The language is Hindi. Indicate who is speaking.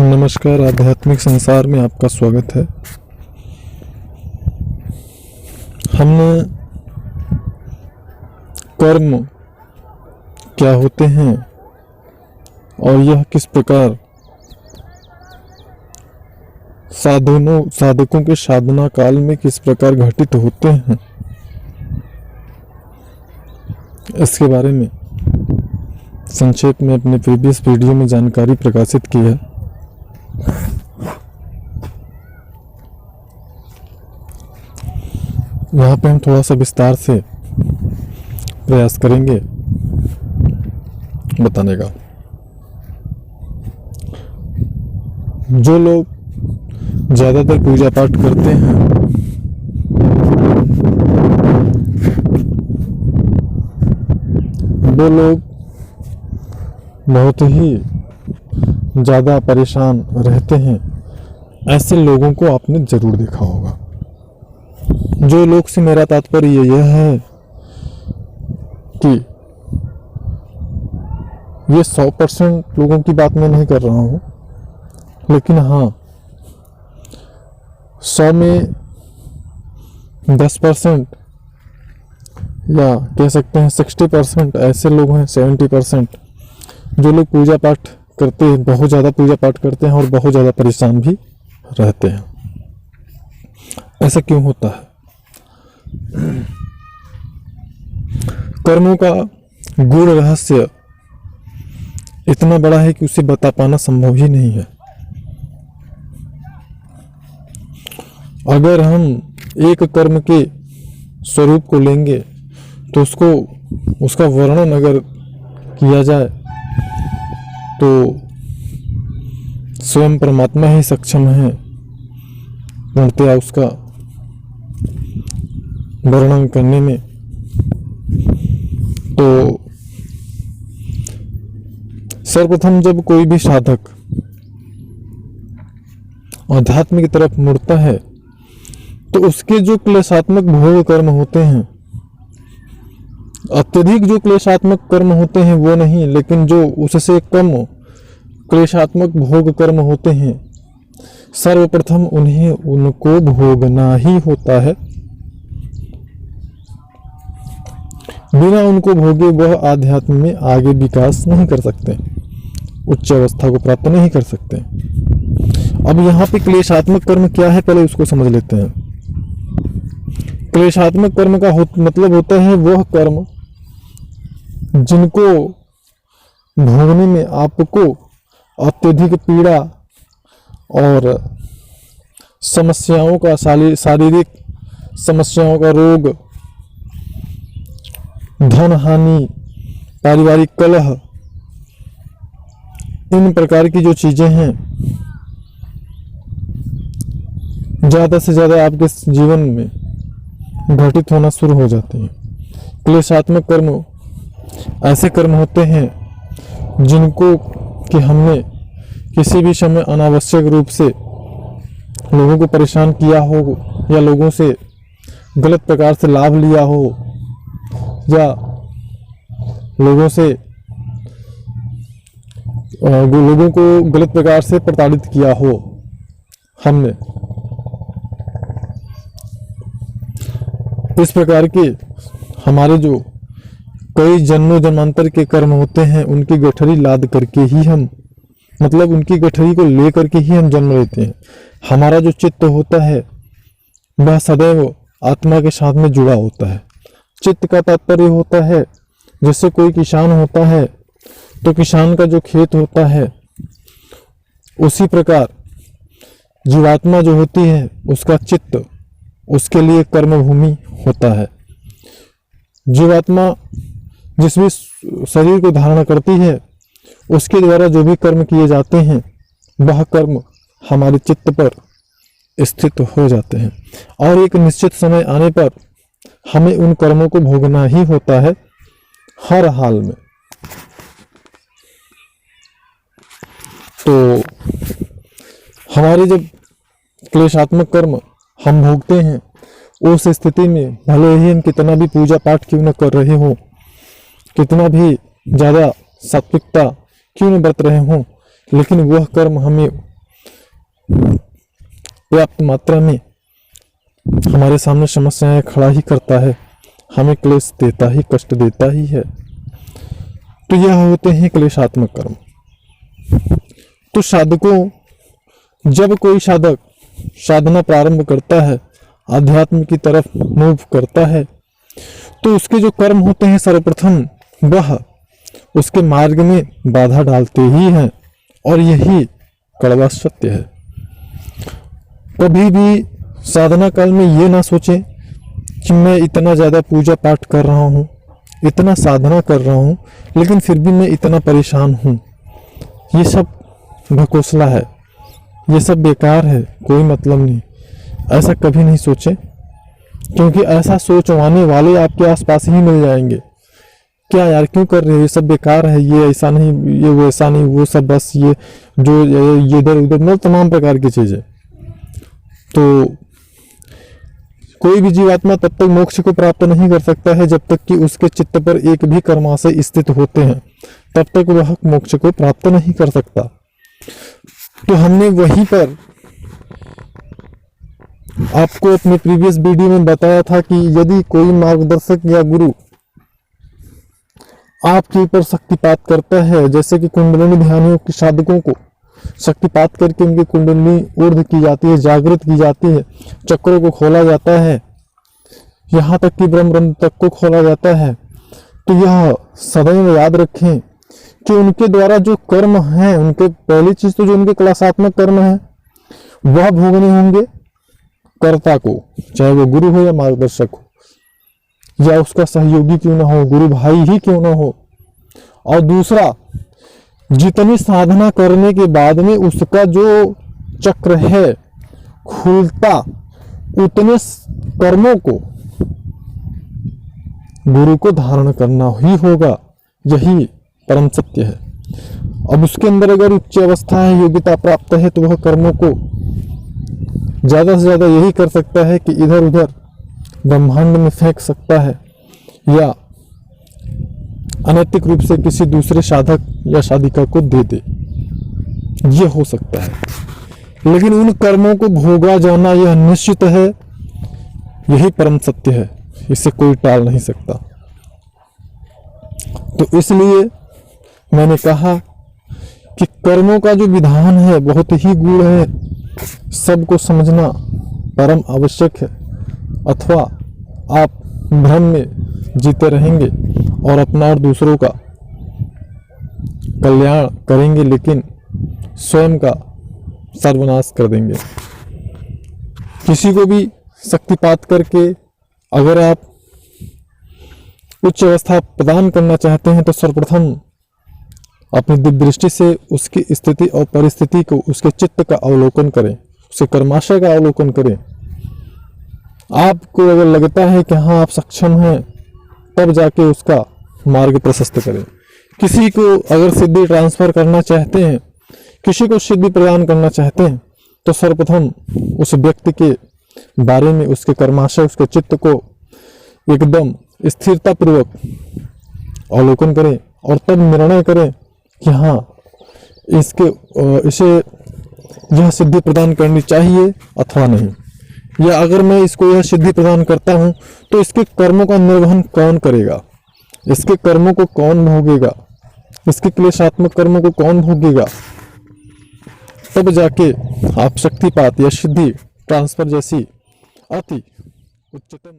Speaker 1: नमस्कार, आध्यात्मिक संसार में आपका स्वागत है। हमने कर्म क्या होते हैं और यह किस प्रकार साधकों के साधना काल में किस प्रकार घटित होते हैं, इसके बारे में संक्षेप में अपने प्रीवियस वीडियो में जानकारी प्रकाशित की है। यहाँ पे हम थोड़ा सा विस्तार से प्रयास करेंगे बताने का। जो लोग ज़्यादातर पूजा पाठ करते हैं वो लोग बहुत ही ज़्यादा परेशान रहते हैं। ऐसे लोगों को आपने ज़रूर देखा होगा। जो लोग से मेरा तात्पर्य यह है कि ये 100% लोगों की बात मैं नहीं कर रहा हूँ, लेकिन हाँ 100 में 10% या कह सकते हैं 60% ऐसे लोग हैं, 70% जो लोग पूजा पाठ करते हैं, बहुत ज़्यादा पूजा पाठ करते हैं और बहुत ज़्यादा परेशान भी रहते हैं। ऐसा क्यों होता है? कर्मों का गूढ़ रहस्य इतना बड़ा है कि उसे बता पाना संभव ही नहीं है। अगर हम एक कर्म के स्वरूप को लेंगे तो उसका वर्णन अगर किया जाए तो स्वयं परमात्मा ही सक्षम है पूर्णतया उसका वर्णन करने में। तो सर्वप्रथम जब कोई भी साधक अध्यात्म की तरफ मुड़ता है तो उसके जो क्लेशात्मक भोग कर्म होते हैं, अत्यधिक जो क्लेशात्मक कर्म होते हैं वो नहीं, लेकिन जो उससे कम क्लेशात्मक भोग कर्म होते हैं, सर्वप्रथम उनको भोगना ही होता है। बिना उनको भोगे वह आध्यात्म में आगे विकास नहीं कर सकते, उच्च अवस्था को प्राप्त नहीं कर सकते। अब यहाँ पे क्लेशात्मक कर्म क्या है, पहले उसको समझ लेते हैं। क्लेशात्मक कर्म का मतलब होता है वह कर्म जिनको भोगने में आपको अत्यधिक पीड़ा और समस्याओं का, शारीरिक समस्याओं का, रोग, धन हानि, पारिवारिक कलह, इन प्रकार की जो चीजें हैं ज़्यादा से ज़्यादा आपके जीवन में घटित होना शुरू हो जाते हैं। क्लेशात्मक कर्म ऐसे कर्म होते हैं जिनको कि हमने किसी भी समय अनावश्यक रूप से लोगों को परेशान किया हो, या लोगों से गलत प्रकार से लाभ लिया हो, या लोगों को गलत प्रकार से प्रताड़ित किया हो हमने। इस प्रकार के हमारे जो कई जन्मों जन्मांतर के कर्म होते हैं उनकी गठरी लाद करके ही हम, मतलब उनकी गठरी को ले करके ही हम जन्म लेते हैं। हमारा जो चित्त होता है वह सदैव आत्मा के साथ में जुड़ा होता है। चित्त का तात्पर्य होता है, जैसे कोई किसान होता है तो किसान का जो खेत होता है, उसी प्रकार जीवात्मा जो होती है उसका चित्त उसके लिए कर्म भूमि होता है। जीवात्मा जिस भी शरीर को धारण करती है उसके द्वारा जो भी कर्म किए जाते हैं वह कर्म हमारे चित्त पर स्थित हो जाते हैं, और एक निश्चित समय आने पर हमें उन कर्मों को भोगना ही होता है हर हाल में। तो हमारे जब क्लेशात्मक कर्म हम भोगते हैं, उस स्थिति में भले ही हम कितना भी पूजा पाठ क्यों न कर रहे हो, कितना भी ज़्यादा सात्विकता क्यों न बरत रहे हों, लेकिन वह कर्म हमें पर्याप्त मात्रा में हमारे सामने समस्याएं खड़ा ही करता है, हमें क्लेश देता ही, कष्ट देता ही है। तो यह होते हैं क्लेशात्मक कर्म। तो साधकों, जब कोई साधक साधना प्रारंभ करता है, आध्यात्म की तरफ मूव करता है, तो उसके जो कर्म होते हैं सर्वप्रथम वह उसके मार्ग में बाधा डालते ही हैं, और यही कड़वा सत्य है। कभी भी साधना काल में ये ना सोचें कि मैं इतना ज़्यादा पूजा पाठ कर रहा हूँ, इतना साधना कर रहा हूँ, लेकिन फिर भी मैं इतना परेशान हूँ। ये सब ढकोसला है, ये सब बेकार है, कोई मतलब नहीं। ऐसा कभी नहीं सोचें, क्योंकि ऐसा सोचवाने वाले आपके आसपास ही मिल जाएंगे। क्या यार क्यों कर रहे हो, ये सब बेकार है, ये ऐसा नहीं, ये वो ऐसा नहीं, वो सब बस ये जो ये इधर उधर मतलब तमाम प्रकार की चीज़ें। तो कोई भी जीवात्मा तब तक मोक्ष को प्राप्त नहीं कर सकता है जब तक कि उसके चित्त पर एक भी कर्माशय स्थित होते हैं, तब तक वह मोक्ष को प्राप्त नहीं कर सकता। तो हमने वहीं पर आपको अपने प्रीवियस वीडियो में बताया था कि यदि कोई मार्गदर्शक या गुरु आपके ऊपर शक्तिपात करता है, जैसे कि कुंडलिनी ध्यानियों के साधकों को शक्तिपात करके उनकी कुंडलिनी ऊर्ध्व की जाती है, जागृत की जाती है, चक्रों को खोला जाता है, यहाँ तक कि ब्रह्म तक को खोला जाता है, तो यह सदैव याद रखें कि उनके द्वारा जो कर्म हैं, उनके पहली चीज तो जो उनके क्लेशात्मक कर्म है वह भोगने होंगे कर्ता को, चाहे वो गुरु हो या मार्गदर्शक हो या उसका सहयोगी क्यों ना हो, गुरु भाई ही क्यों ना हो। और दूसरा, जितनी साधना करने के बाद में उसका जो चक्र है खुलता, उतने कर्मों को गुरु को धारण करना ही होगा, यही परम सत्य है। अब उसके अंदर अगर उच्च अवस्था है, योग्यता प्राप्त है, तो वह कर्मों को ज्यादा से ज्यादा यही कर सकता है कि इधर उधर ब्रह्मांड में फेंक सकता है, या अनैतिक रूप से किसी दूसरे साधक या साधिका को दे दे, ये हो सकता है। लेकिन उन कर्मों को भोगा जाना यह निश्चित है, यही परम सत्य है, इसे कोई टाल नहीं सकता। तो इसलिए मैंने कहा कि कर्मों का जो विधान है बहुत ही गूढ़ है, सबको समझना परम आवश्यक है, अथवा आप भ्रम में जीते रहेंगे और अपना और दूसरों का कल्याण करेंगे, लेकिन स्वयं का सर्वनाश कर देंगे। किसी को भी शक्तिपात करके अगर आप उच्च अवस्था प्रदान करना चाहते हैं, तो सर्वप्रथम अपनी दिव्य दृष्टि से उसकी स्थिति और परिस्थिति को, उसके चित्त का अवलोकन करें, उसके कर्माशय का अवलोकन करें। आपको अगर लगता है कि हाँ आप सक्षम हैं, तब जाके उसका मार्ग प्रशस्त करें। किसी को अगर सिद्धि ट्रांसफर करना चाहते हैं, किसी को सिद्धि प्रदान करना चाहते हैं, तो सर्वप्रथम उस व्यक्ति के बारे में, उसके कर्माशय, उसके चित्त को एकदम स्थिरता पूर्वक अवलोकन करें और तब निर्णय करें कि हाँ इसे यह सिद्धि प्रदान करनी चाहिए अथवा नहीं, या अगर मैं इसको यह सिद्धि प्रदान करता हूं तो इसके कर्मों का निर्वहन कौन करेगा, इसके कर्मों को कौन भोगेगा, इसके क्लेशात्मक कर्मों को कौन भोगेगा। तब जाके आप शक्तिपात या सिद्धि ट्रांसफर जैसी अति उच्चतम